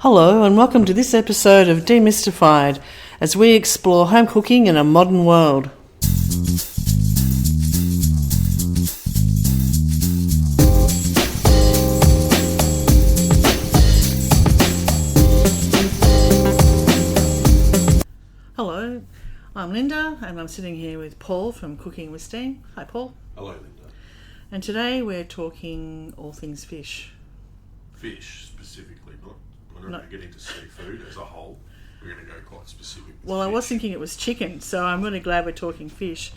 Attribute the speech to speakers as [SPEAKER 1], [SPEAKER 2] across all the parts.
[SPEAKER 1] Hello and welcome to this episode of Demystified as we explore home cooking in a modern world. Hello, I'm Linda and I'm sitting here with Paul from Cooking with Steam. Hi Paul.
[SPEAKER 2] Hello Linda.
[SPEAKER 1] And today we're talking all things fish.
[SPEAKER 2] Fish specifically, we're not going to get into seafood as a whole. We're going to go quite specific.
[SPEAKER 1] Well, I was thinking it was chicken, so I'm really glad we're talking fish.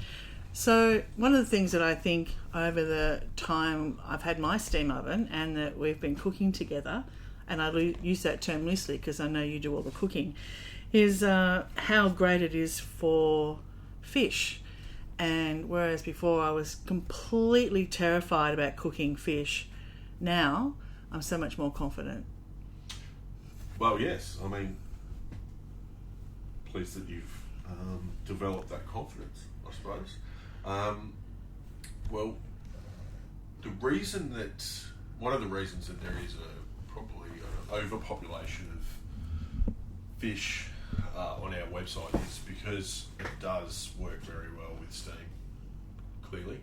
[SPEAKER 1] So one of the things that I think over the time I've had my steam oven and that we've been cooking together, and I use that term loosely because I know you do all the cooking, is how great it is for fish. And whereas before I was completely terrified about cooking fish, now I'm so much more confident.
[SPEAKER 2] Well, yes. I mean, pleased that you've developed that confidence, I suppose. Well, one of the reasons that there is probably an overpopulation of fish on our website is because it does work very well with steam, clearly.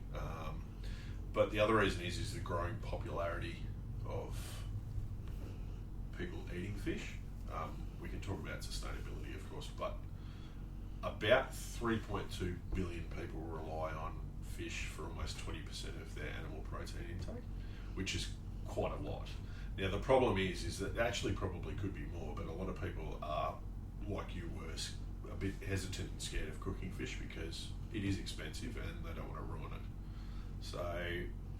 [SPEAKER 2] But the other reason is the growing popularity of people eating fish. We can talk about sustainability, of course, but about 3.2 billion people rely on fish for almost 20% of their animal protein intake, which is quite a lot. Now, the problem is that actually probably could be more, but a lot of people are, like you were, a bit hesitant and scared of cooking fish because it is expensive and they don't want to ruin it. So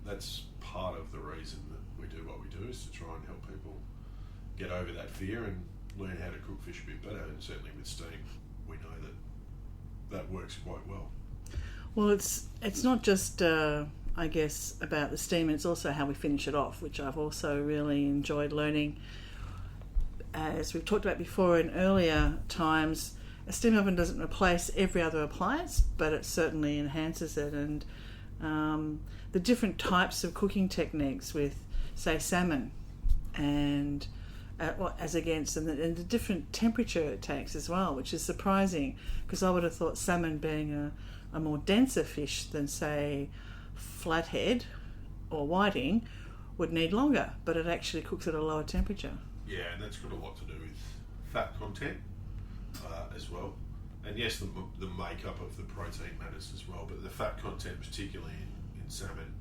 [SPEAKER 2] that's part of the reason that we do what we do, is to try and help people get over that fear and learn how to cook fish a bit better. And certainly with steam, we know that works quite well.
[SPEAKER 1] Well, it's not just, I guess, about the steam, it's also how we finish it off, which I've also really enjoyed learning. As we've talked about before in earlier times, a steam oven doesn't replace every other appliance, but it certainly enhances it. And the different types of cooking techniques with, say, salmon, and as against, and the different temperature it takes as well, which is surprising, because I would have thought salmon being a more denser fish than, say, flathead or whiting would need longer, but it actually cooks at a lower temperature. Yeah,
[SPEAKER 2] and that's got a lot to do with fat content as well. And yes, the makeup of the protein matters as well, but the fat content, particularly in salmon,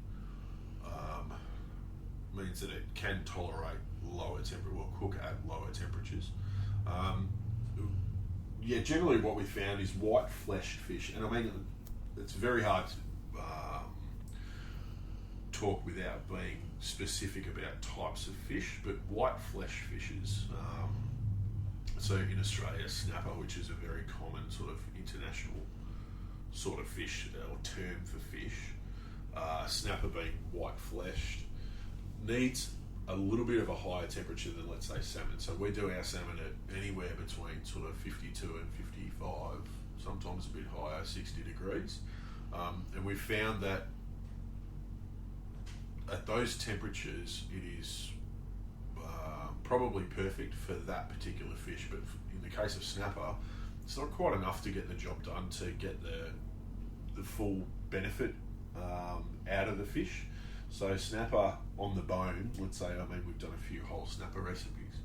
[SPEAKER 2] means that it can tolerate lower temperature, or cook at lower temperatures. Generally what we found is white fleshed fish, and I mean, it's very hard to talk without being specific about types of fish, but white flesh fishes, so in Australia, snapper, which is a very common sort of international sort of fish or term for fish, snapper being white fleshed, needs a little bit of a higher temperature than, let's say, salmon. So we do our salmon at anywhere between sort of 52 and 55, sometimes a bit higher, 60 degrees. And we found that at those temperatures, it is probably perfect for that particular fish. But in the case of snapper, it's not quite enough to get the job done to get the full benefit out of the fish. So snapper on the bone, let's say, we've done a few whole snapper recipes.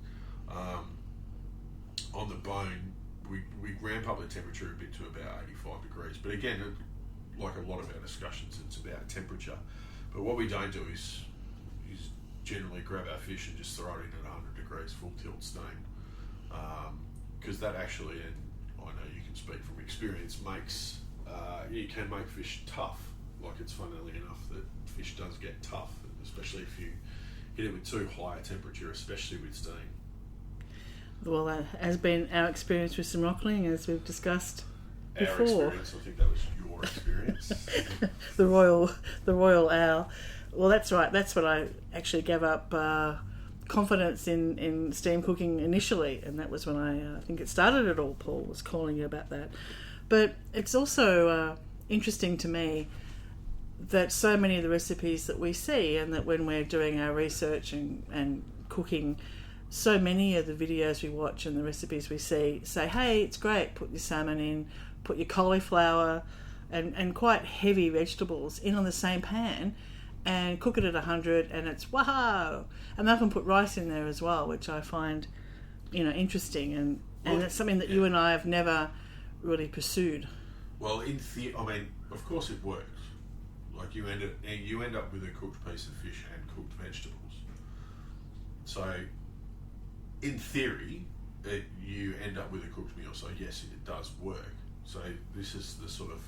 [SPEAKER 2] On the bone, we ramp up the temperature a bit to about 85 degrees. But again, like a lot of our discussions, it's about temperature. But what we don't do is generally grab our fish and just throw it in at 100 degrees full tilt steam. Because that actually, and I know you can speak from experience, you can make fish tough. Like, it's funnily enough that fish does get tough, especially if you hit it with too high a temperature, especially with steam.
[SPEAKER 1] Well, that has been our experience with some rockling, as we've discussed before.
[SPEAKER 2] Our experience, I think that was your experience.
[SPEAKER 1] the royal owl. Well, that's right. That's what I actually gave up confidence in steam cooking initially, and that was when I think it started it all. Paul was calling you about that. But it's also interesting to me that so many of the recipes that we see, and that when we're doing our research and cooking, so many of the videos we watch and the recipes we see say, hey, it's great, put your salmon in, put your cauliflower and quite heavy vegetables in on the same pan and cook it at 100 and it's wow. And they can put rice in there as well, which I find, interesting and it's something that you and I have never really pursued.
[SPEAKER 2] Well, of course it works. Like you end up with a cooked piece of fish and cooked vegetables. So, in theory, you end up with a cooked meal. So yes, it does work. So this is the sort of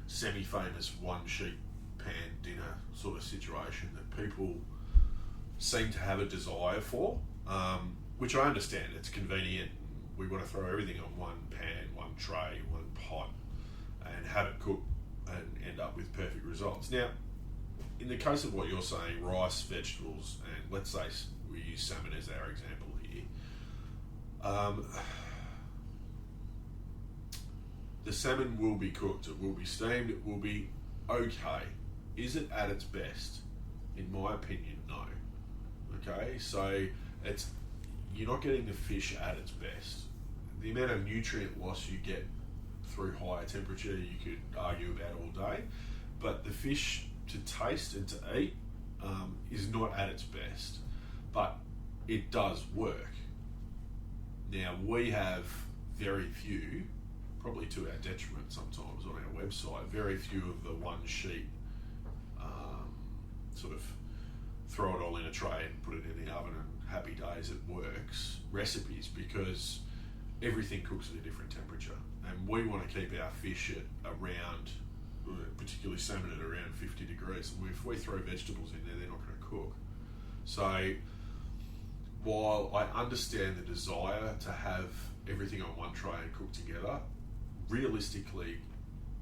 [SPEAKER 2] semi-famous one sheet pan dinner sort of situation that people seem to have a desire for, which I understand. It's convenient. We want to throw everything on one pan, one tray, one pot, and have it cooked and end up with perfect results. Now, in the case of what you're saying, rice, vegetables, and let's say we use salmon as our example here, the salmon will be cooked, it will be steamed, it will be okay. Is it at its best? In my opinion, no. Okay, so you're not getting the fish at its best. The amount of nutrient loss you get through higher temperature, you could argue about all day, but the fish to taste and to eat is not at its best, but it does work. Now, we have very few, probably to our detriment sometimes on our website, very few of the one sheet sort of throw it all in a tray and put it in the oven and happy days it works recipes, because everything cooks at a different temperature, and we want to keep our fish at around, particularly salmon, at around 50 degrees. And if we throw vegetables in there, they're not going to cook. So while I understand the desire to have everything on one tray and cook together, realistically,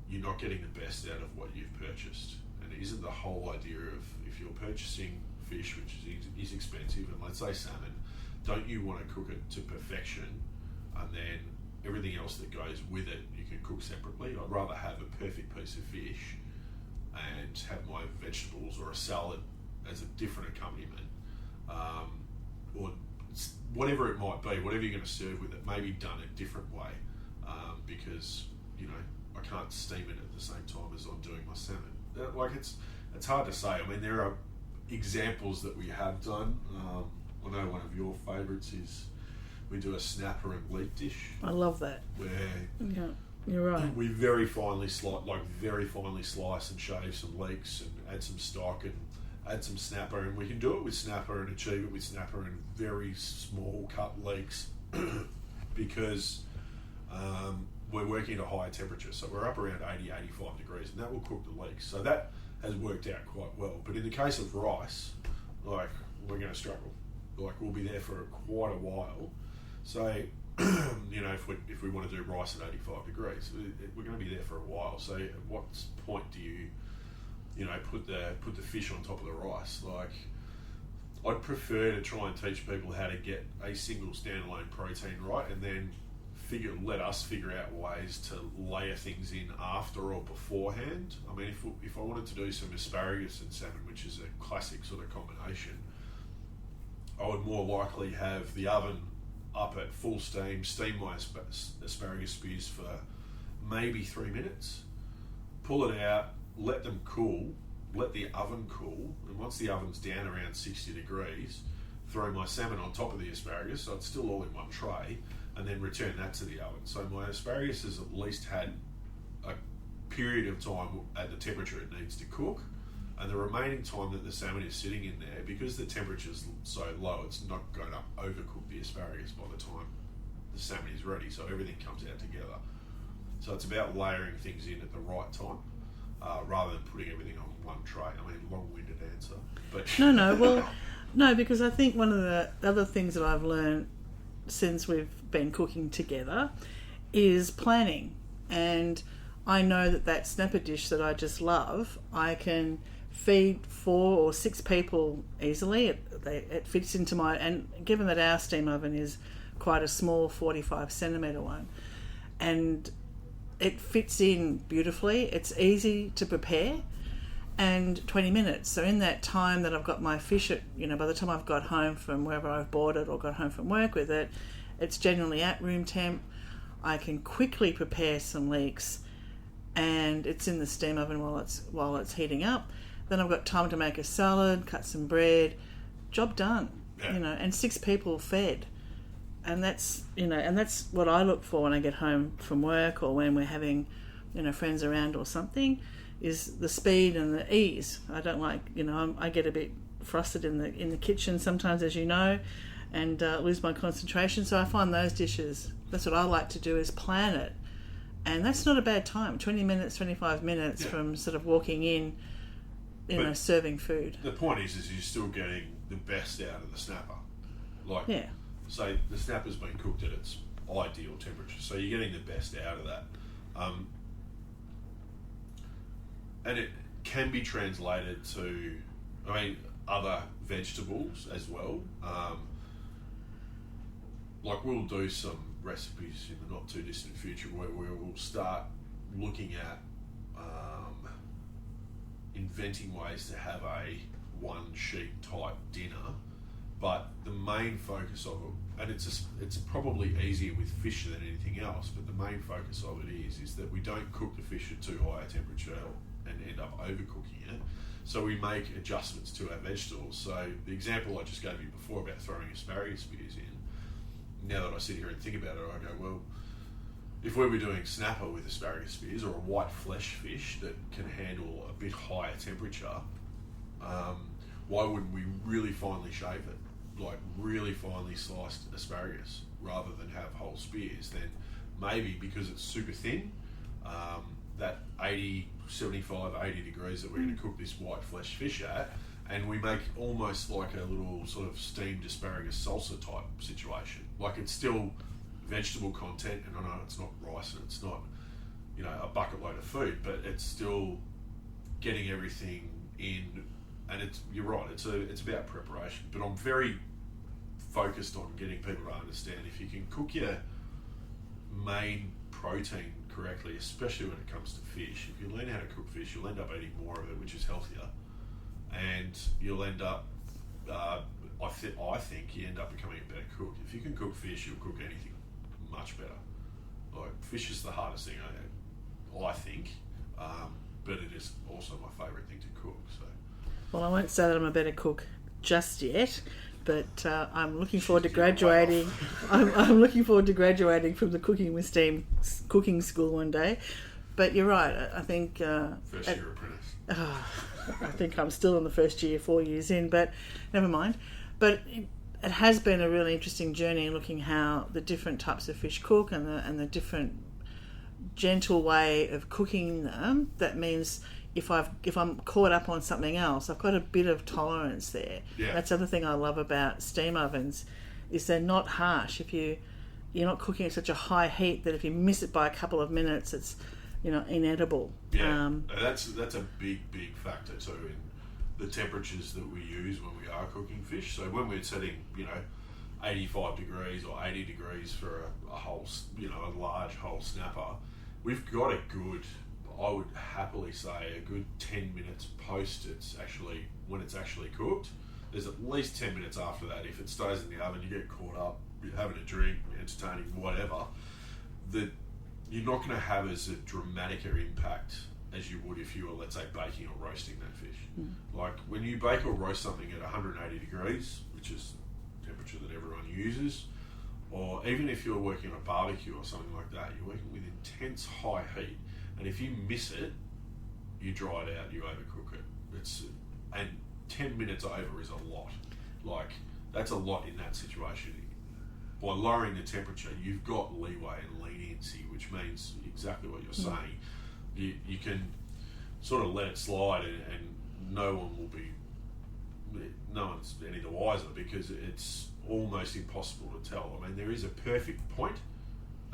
[SPEAKER 2] you're not getting the best out of what you've purchased. And it isn't the whole idea of, if you're purchasing fish, which is expensive, and let's say salmon, don't you want to cook it to perfection, and then everything else that goes with it you can cook separately? I'd rather have a perfect piece of fish and have my vegetables or a salad as a different accompaniment, or whatever it might be, whatever you're going to serve with it, maybe done a different way, because I can't steam it at the same time as I'm doing my salmon. Like it's hard to say. I mean, there are examples that we have done. I know one of your favourites is we do a snapper and leek dish.
[SPEAKER 1] I love that.
[SPEAKER 2] Where
[SPEAKER 1] you're right.
[SPEAKER 2] We very finely slice and shave some leeks and add some stock and add some snapper, and we can do it with snapper and achieve it with snapper and very small cut leeks because we're working at a higher temperature, so we're up around 80-85 degrees, and that will cook the leeks. So that has worked out quite well. But in the case of rice, like, we're going to struggle. Like, we'll be there for quite a while. So, if we want to do rice at 85 degrees, we're going to be there for a while. So, at what point do you put the fish on top of the rice? Like, I'd prefer to try and teach people how to get a single standalone protein right, and then let us figure out ways to layer things in after or beforehand. I mean, if I wanted to do some asparagus and salmon, which is a classic sort of combination, I would more likely have the oven up at full steam my asparagus spears for maybe 3 minutes, pull it out, let them cool, let the oven cool, and once the oven's down around 60 degrees, throw my salmon on top of the asparagus, so it's still all in one tray, and then return that to the oven. So my asparagus has at least had a period of time at the temperature it needs to cook, and the remaining time that the salmon is sitting in there, because the temperature's so low, it's not going to overcook the asparagus by the time the salmon is ready, so everything comes out together. So it's about layering things in at the right time, rather than putting everything on one tray. I mean, long-winded answer. But
[SPEAKER 1] No, because I think one of the other things that I've learned since we've been cooking together is planning. And I know that snapper dish that I just love, I can feed 4 or 6 people easily. It fits into and given that our steam oven is quite a small 45 centimetre one, and it fits in beautifully. It's easy to prepare, and 20 minutes. So in that time that I've got my fish at, by the time I've got home from wherever I've bought it or got home from work with it, it's generally at room temp. I can quickly prepare some leeks, and it's in the steam oven while it's heating up. Then I've got time to make a salad, cut some bread, job done.
[SPEAKER 2] Yeah.
[SPEAKER 1] And 6 people fed. And that's what I look for when I get home from work or when we're having, friends around or something, is the speed and the ease. I don't like, I get a bit frosted in the kitchen sometimes, as you know, and lose my concentration. So I find those dishes, that's what I like to do, is plan it. And that's not a bad time, 20 minutes, 25 minutes from sort of walking in, serving food.
[SPEAKER 2] The point is you're still getting the best out of the snapper. Say the snapper's been cooked at its ideal temperature, so you're getting the best out of that. And it can be translated to, other vegetables as well. We'll do some recipes in the not too distant future where we'll start looking at inventing ways to have a one sheet type dinner, but the main focus of it, and it's probably easier with fish than anything else, but the main focus of it is that we don't cook the fish at too high a temperature and end up overcooking it. So we make adjustments to our vegetables. So the example I just gave you before about throwing asparagus spears in, now that I sit here and think about it, I go, well, if we were doing snapper with asparagus spears or a white flesh fish that can handle a bit higher temperature, why wouldn't we really finely shave it? Like really finely sliced asparagus rather than have whole spears? Then maybe because it's super thin, that 75, 80 degrees that we're going to cook this white flesh fish at, and we make almost like a little sort of steamed asparagus salsa type situation. Like it's still vegetable content, and I know it's not rice and it's not, a bucket load of food, but it's still getting everything in. And you're right, it's about preparation. But I'm very focused on getting people to understand if you can cook your main protein correctly, especially when it comes to fish. If you learn how to cook fish, you'll end up eating more of it, which is healthier, and you'll end up. I think you end up becoming a better cook. If you can cook fish, you'll cook anything much better. Like fish is the hardest thing I think, but it is also my favourite thing to cook. So.
[SPEAKER 1] Well, I won't say that I'm a better cook just yet, but I'm looking forward to graduating. I'm looking forward to graduating from the Cooking with Steam cooking school one day. But you're right. I think
[SPEAKER 2] first year apprentice.
[SPEAKER 1] I think I'm still in the first year, 4 years in, but never mind. But it has been a really interesting journey looking how the different types of fish cook and the different gentle way of cooking them. That means if I'm caught up on something else, I've got a bit of tolerance there.
[SPEAKER 2] Yeah.
[SPEAKER 1] That's the other thing I love about steam ovens, is they're not harsh. If you're not cooking at such a high heat that if you miss it by a couple of minutes, it's inedible.
[SPEAKER 2] Yeah, that's a big factor too in the temperatures that we use when we are cooking fish. So when we're setting 85 degrees or 80 degrees for a whole, a large whole snapper, we've got a good, I would happily say, a good 10 minutes post when it's actually cooked. There's at least 10 minutes after that. If it stays in the oven, you get caught up, you're having a drink, entertaining, whatever, that you're not going to have as a dramatic impact as you would if you were, let's say, baking or roasting that fish. Like when you bake or roast something at 180 degrees, which is the temperature that everyone uses, or even if you're working on a barbecue or something like that, you're working with intense high heat, and if you miss it, you dry it out, you overcook it. And 10 minutes over is a lot. Like that's a lot in that situation. By lowering the temperature, you've got leeway and leniency, which means exactly what you're saying. You can sort of let it slide, and no one's any the wiser, because it's almost impossible to tell. I mean, there is a perfect point,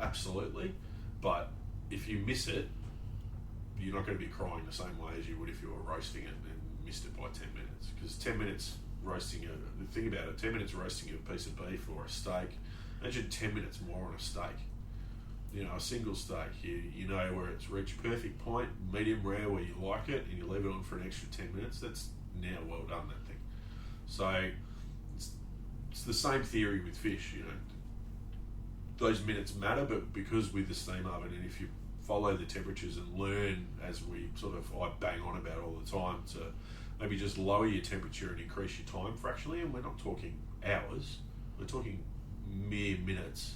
[SPEAKER 2] absolutely, but if you miss it, you're not going to be crying the same way as you would if you were roasting it and missed it by 10 minutes. Because 10 minutes roasting think about it, 10 minutes roasting a piece of beef or a steak, imagine 10 minutes more on a steak. a single steak, you know where it's reached perfect point, medium rare where you like it, and you leave it on for an extra 10 minutes. That's now well done, that thing. So it's the same theory with fish. Those minutes matter, but because with the steam oven, and if you follow the temperatures and learn, as I bang on about all the time, to maybe just lower your temperature and increase your time fractionally, and we're not talking hours, we're talking mere minutes,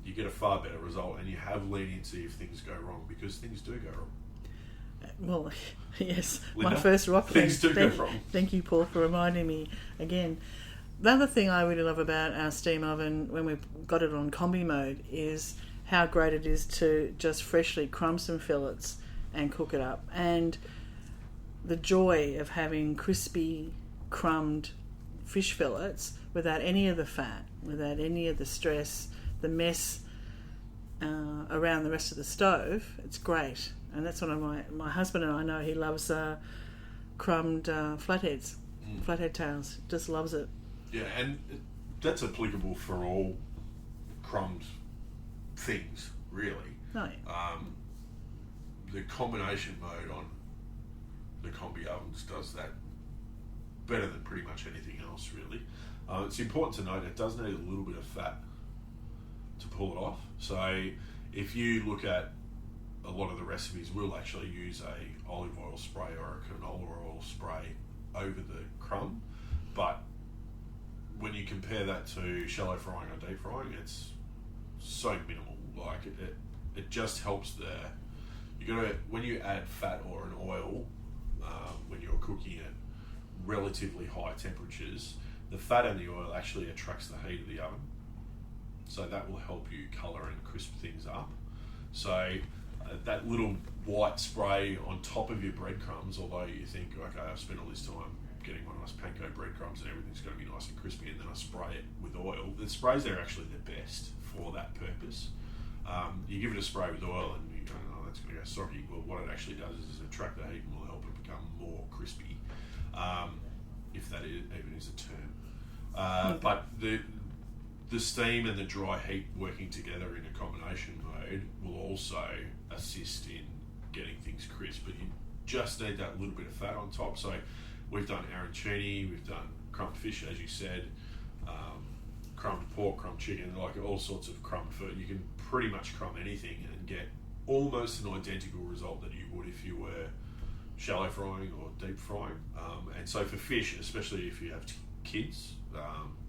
[SPEAKER 2] you get a far better result, and you have leniency if things go wrong, because things do go wrong.
[SPEAKER 1] Well, yes,
[SPEAKER 2] Linda,
[SPEAKER 1] my first rock.
[SPEAKER 2] things do go wrong.
[SPEAKER 1] Thank you, Paul, for reminding me again. The other thing I really love about our steam oven when we've got it on combi mode is how great it is to just freshly crumb some fillets and cook it up. And the joy of having crispy, crumbed fish fillets without any of the fat, without any of the stress, the mess around the rest of the stove, it's great. And that's one of my husband and I know he loves crumbed flatheads, flathead tails, just loves it.
[SPEAKER 2] Yeah, and that's applicable for all crumbed things, really.
[SPEAKER 1] Oh, yeah.
[SPEAKER 2] The combination mode on the combi ovens does that better than pretty much anything else, really. It's important to note it does need a little bit of fat to pull it off. So if you look at a lot of the recipes, we'll actually use a olive oil spray or a canola oil spray over the crumb, but when you compare that to shallow frying or deep frying, it's so minimal. Like it just helps when you add fat or an oil, when you're cooking at relatively high temperatures, the fat and the oil actually attracts the heat of the oven. So that will help you colour and crisp things up. So that little white spray on top of your breadcrumbs, although you think, okay, I've spent all this time getting my nice panko breadcrumbs and everything's going to be nice and crispy, and then I spray it with oil. The sprays are actually the best for that purpose. You give it a spray with oil and you go, oh, that's going to go soggy. Well, what it actually does is attract the heat and will help it become more crispy, if that even is a term. But the steam and the dry heat working together in a combination mode will also assist in getting things crisp, but you just need that little bit of fat on top. So we've done arancini, we've done crumbed fish, as you said, crumbed pork, crumbed chicken, like all sorts of crumbed food. You can pretty much crumb anything and get almost an identical result that you would if you were shallow frying or deep frying. And so for fish, especially if you have kids,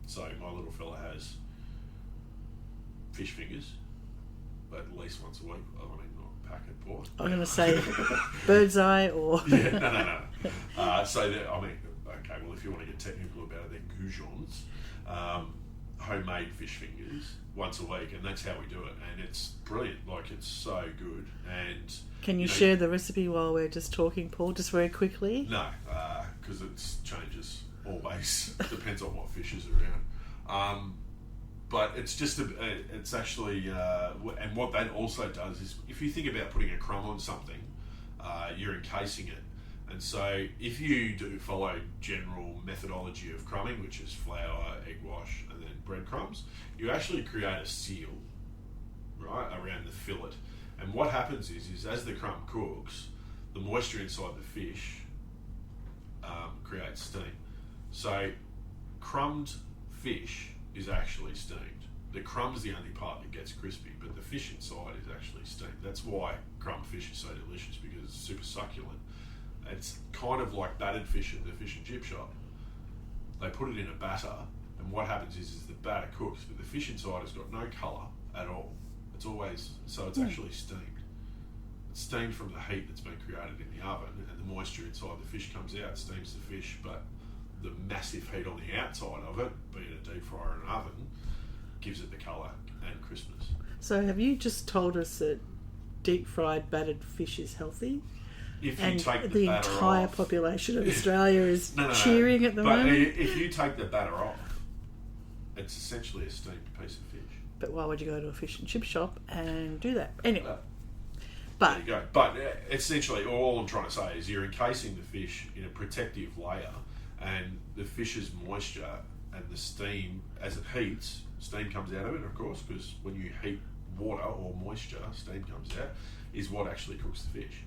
[SPEAKER 2] so my little fella has fish fingers, but at least once a week. I mean, not packet bought.
[SPEAKER 1] I'm going to say bird's eye or...
[SPEAKER 2] Yeah, no. So, okay, well, if you want to get technical about it, they're goujons, homemade fish fingers, once a week, and that's how we do it. And it's brilliant. Like, it's so good. And
[SPEAKER 1] can you share the recipe while we're just talking, Paul, just very quickly?
[SPEAKER 2] No, because it changes always. Depends on what fish is around. But it's just, it's actually, and what that also does is, if you think about putting a crumb on something, you're encasing it. And so if you do follow general methodology of crumbing, which is flour, egg wash, and then breadcrumbs, you actually create a seal, right, around the fillet. And what happens is as the crumb cooks, the moisture inside the fish creates steam. So crumbed fish is actually steamed. The crumb's the only part that gets crispy, but the fish inside is actually steamed. That's why crumbed fish is so delicious, because it's super succulent. It's kind of like battered fish at the fish and chip shop. They put it in a batter, and what happens is the batter cooks, but the fish inside has got no colour at all. It's always, so it's actually steamed. It's steamed from the heat that's been created in the oven, and the moisture inside the fish comes out, steams the fish, but the massive heat on the outside of it, be it a deep fryer or an oven, gives it the colour and crispness.
[SPEAKER 1] So have you just told us that deep fried battered fish is healthy?
[SPEAKER 2] If you
[SPEAKER 1] and
[SPEAKER 2] take
[SPEAKER 1] the
[SPEAKER 2] batter
[SPEAKER 1] entire
[SPEAKER 2] off,
[SPEAKER 1] population of Australia is
[SPEAKER 2] no.
[SPEAKER 1] cheering at the moment?
[SPEAKER 2] But if you take the batter off, it's essentially a steamed piece of fish.
[SPEAKER 1] But why would you go to a fish and chip shop and do that? Anyway.
[SPEAKER 2] There you go. But essentially, all I'm trying to say is you're encasing the fish in a protective layer, and the fish's moisture and the steam, as it heats, steam comes out of it, of course, because when you heat water or moisture, steam comes out, is what actually cooks the fish.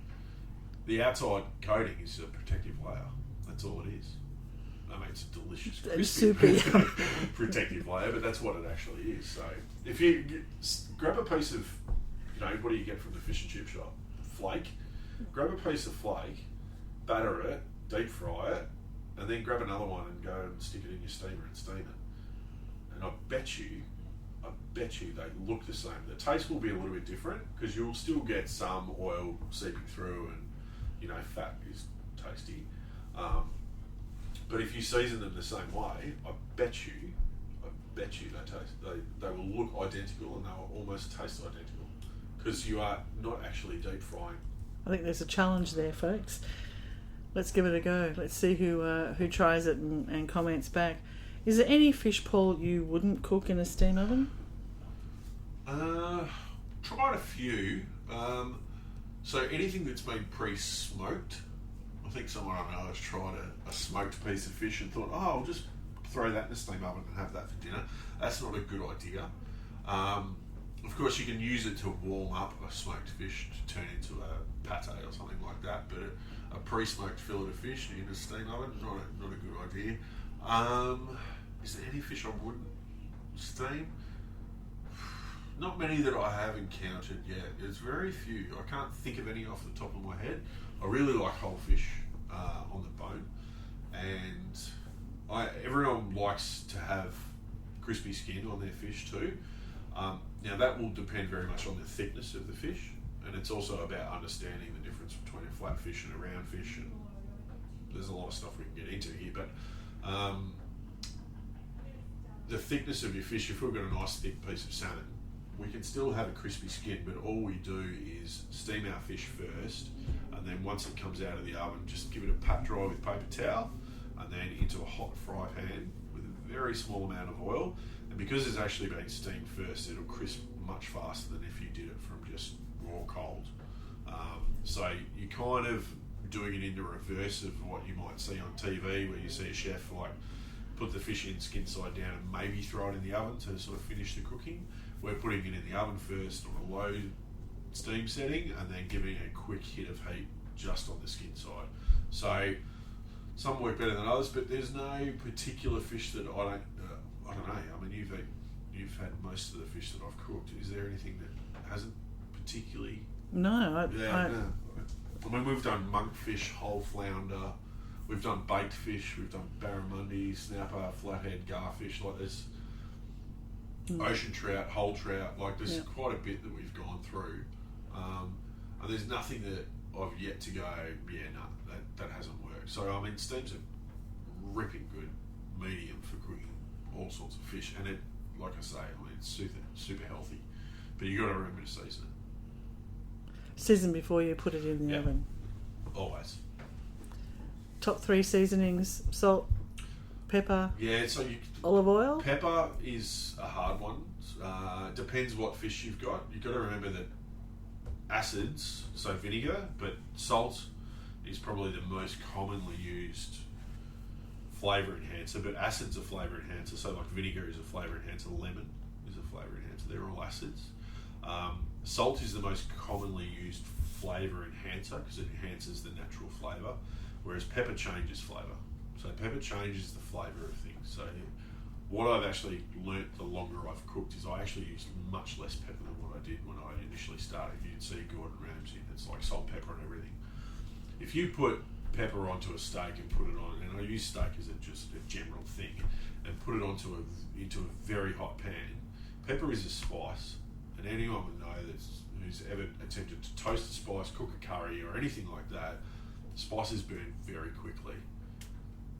[SPEAKER 2] The outside coating is a protective layer. That's all it is. I mean, it's a delicious, crispy protective layer, but that's what it actually is. So if you grab a piece of, what do you get from the fish and chip shop? Flake. Grab a piece of flake, batter it, deep fry it, and then grab another one and go and stick it in your steamer and steam it. And I bet you they look the same. The taste will be a little bit different because you'll still get some oil seeping through and, fat is tasty. But if you season them the same way, I bet you they will look identical and they will almost taste identical because you are not actually deep frying.
[SPEAKER 1] I think there's a challenge there, folks. Let's give it a go. Let's see who tries it and comments back. Is there any fish, Paul, you wouldn't cook in a steam oven?
[SPEAKER 2] Tried a few. So anything that's been pre-smoked. I think someone I know has tried a smoked piece of fish and thought, I'll just throw that in the steam oven and have that for dinner. That's not a good idea. Of course, you can use it to warm up a smoked fish to turn into a pate or something like that, but a pre-smoked fillet of fish in a steam oven, not a good idea. Is there any fish I wouldn't steam? Not many that I have encountered yet. There's very few. I can't think of any off the top of my head. I really like whole fish on the bone, and everyone likes to have crispy skin on their fish too. Now that will depend very much on the thickness of the fish, and it's also about understanding the difference between a flat fish and a round fish, and there's a lot of stuff we can get into here, but the thickness of your fish, if we've got a nice thick piece of salmon, we can still have a crispy skin, but all we do is steam our fish first, and then once it comes out of the oven, just give it a pat dry with paper towel, and then into a hot fry pan with a very small amount of oil. And because it's actually been steamed first, it'll crisp much faster than if you did it from just raw cold. So you're kind of doing it in the reverse of what you might see on TV, where you see a chef put the fish in skin side down and maybe throw it in the oven to sort of finish the cooking. We're putting it in the oven first on a low steam setting and then giving it a quick hit of heat just on the skin side. So some work better than others, but there's no particular fish that I don't know. I mean, you've had most of the fish that I've cooked. Is there anything that hasn't particularly?
[SPEAKER 1] No,
[SPEAKER 2] no. I mean, we've done monkfish, whole flounder. We've done baked fish. We've done barramundi, snapper, flathead, garfish. Like there's ocean trout, whole trout. Like there's quite a bit that we've gone through, and there's nothing that I've yet to go. Yeah, no, that hasn't worked. So I mean, steam's a ripping good medium for cooking all sorts of fish, and it, like I say, I mean, it's super healthy. But you got to remember to season it.
[SPEAKER 1] Season before you put it in the oven.
[SPEAKER 2] Always.
[SPEAKER 1] Top 3 seasonings: salt, pepper.
[SPEAKER 2] Yeah, so
[SPEAKER 1] olive oil.
[SPEAKER 2] Pepper is a hard one. Depends what fish you've got. You've got to remember that acids, so vinegar, but salt is probably the most commonly used flavour enhancer. But acid's a flavour enhancer. So like vinegar is a flavour enhancer. Lemon is a flavour enhancer. They're all acids. Salt is the most commonly used flavour enhancer because it enhances the natural flavour, whereas pepper changes flavour. So pepper changes the flavour of things. So what I've actually learnt the longer I've cooked is I actually use much less pepper than what I did when I initially started. You'd see Gordon Ramsay, it's like salt, pepper and everything. If you put pepper onto a steak and put it on, and I use steak as just a general thing, and put it into a very hot pan, pepper is a spice, and anyone would know who's ever attempted to toast a spice, cook a curry or anything like that, spices burn very quickly.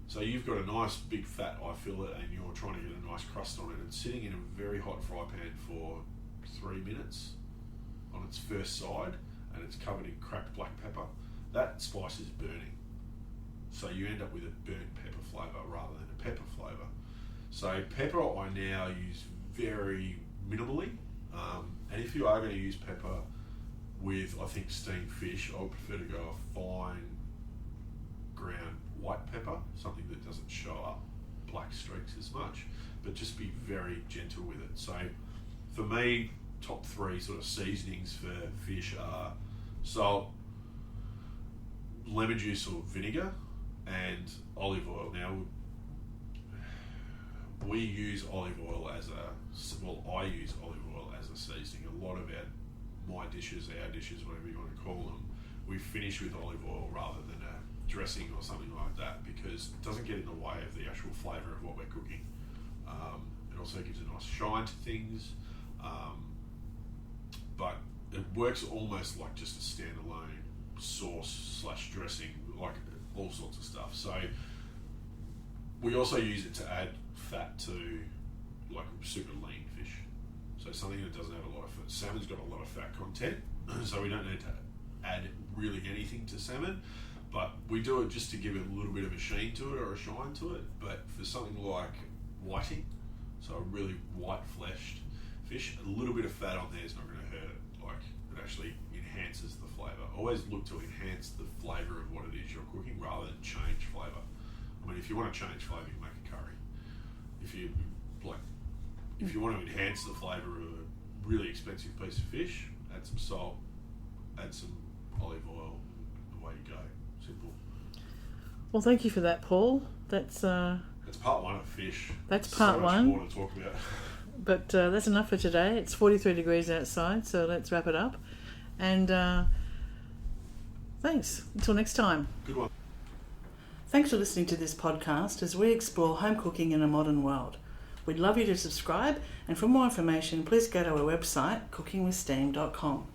[SPEAKER 2] So you've got a nice big fat eye fillet and you're trying to get a nice crust on it, and sitting in a very hot fry pan for 3 minutes on its first side, and it's covered in cracked black pepper, that spice is burning. So you end up with a burnt pepper flavour rather than a pepper flavour. So pepper I now use very minimally, and if you are going to use pepper with, I think, steamed fish, I would prefer to go a fine ground white pepper, something that doesn't show up black streaks as much, but just be very gentle with it. So for me, top 3 sort of seasonings for fish are salt, lemon juice or vinegar, and olive oil. Now, we use olive oil I use olive oil as a seasoning. A lot of our dishes, whatever you want to call them, we finish with olive oil rather than a dressing or something like that, because it doesn't get in the way of the actual flavour of what we're cooking. It also gives a nice shine to things, but it works almost like just a standalone sauce / dressing, like all sorts of stuff. So we also use it to add fat to like super lean fish. So something that doesn't have a lot of fat. Salmon's got a lot of fat content, so we don't need to add really anything to salmon, but we do it just to give it a little bit of a sheen to it or a shine to it. But for something like whiting, so a really white fleshed fish, a little bit of fat on there is not going to hurt it. Like, it actually enhances the flavour. Always look to enhance the flavour of what it is you're cooking rather than change flavour. I mean, if you want to change flavour, you make a curry. If you want to enhance the flavour of a really expensive piece of fish, add some salt, add some olive oil, away you go. Simple.
[SPEAKER 1] Well, thank you for that, Paul. That's
[SPEAKER 2] part 1 of fish.
[SPEAKER 1] That's
[SPEAKER 2] There's
[SPEAKER 1] part
[SPEAKER 2] so much
[SPEAKER 1] 1.
[SPEAKER 2] more to talk about.
[SPEAKER 1] But that's enough for today. It's 43 degrees outside, so let's wrap it up. And thanks. Until next time.
[SPEAKER 2] Good one.
[SPEAKER 1] Thanks for listening to this podcast as we explore home cooking in a modern world. We'd love you to subscribe, and for more information, please go to our website, cookingwithsteam.com.